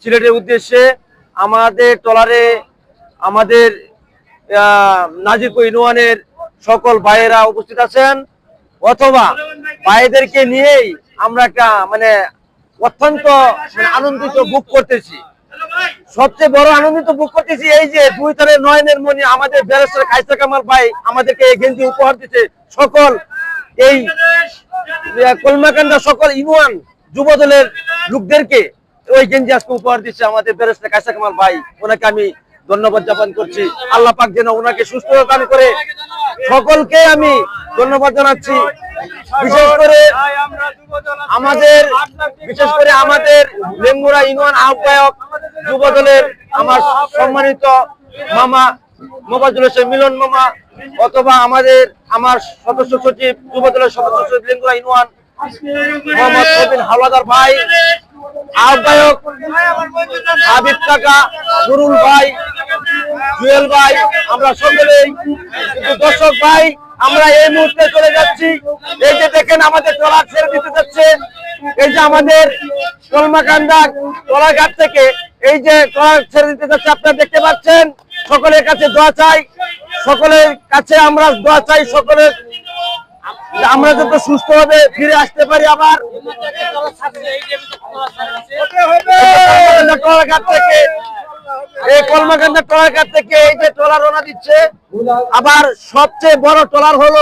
সিলেটের উদ্দেশ্যে আমাদের ট্রলারে আমাদের নাজিরপুর ইউনিয়নের সকল ভাইয়েরা উপস্থিত আছেন, অথবা ভাইদেরকে নিয়েই আমরা একটা অত্যন্ত আনন্দিত ভোগ করতেছি। সবচেয়ে বড় আনন্দিত ভোগ করতেছি এই যে দুই তারের নয়নের মনি আমাদের ব্যারিস্টার কায়সার কামাল ভাই আমাদেরকে এই গেঞ্জি উপহার দিচ্ছে। সকল এই কলমাকান্দা সকল ইউনিয়ন যুব দলের লোকদেরকে ওই গেঞ্জি আজকে উপহার দিচ্ছে আমাদের ব্যারিস্টার কায়সার কামাল ভাই। ওনাকে আমি ধন্যবাদ জ্ঞাপন করছি। আল্লাহ পাক যেন ওনাকে সুস্থতা দান করে। সকলকে আমি ধন্যবাদ জানাচ্ছি। বিশেষ করে আমাদের লেঙ্গুড়া ইউনিয়ন আহ্বায়ক যুব দলের আমার সম্মানিত মামা মোবাজ্জল হোসেন মিলন মামা, অথবা আমার সদস্য সচিব যুব দলের সদস্য সচিব লেঙ্গুড়া ইউনিয়ন মোহাম্মদ প্রবীণ হাওলাদার ভাই, আহ্বায়ক হাবিব কাকা, নুরুল ভাই, জুয়েল ভাই, আমরা সকলেই। কিন্তু দর্শক ভাই, আমরা এই মুহূর্তে চলে যাচ্ছি। এই যে দেখেন আমাদের ট্রলার ছেড়ে দিতে যাচ্ছে। এই যে আমাদের কলমাকান্দা ট্রলারঘাট থেকে এই যে ট্রলার ছেড়ে দিতে যাচ্ছে, আপনারা দেখতে পাচ্ছেন। সকলের কাছে দোয়া চাই, সকলের কাছে আমরা দোয়া চাই, সকলের আমরা যত সুস্থ হবে ফিরে আসতে পারি। আবার ট্রলারঘাট থেকে এই কলমাকান্দা ট্রলারঘাট থেকে এই যে ট্রলার রওনা দিচ্ছে। আবার সবচেয়ে বড় ট্রলার হলো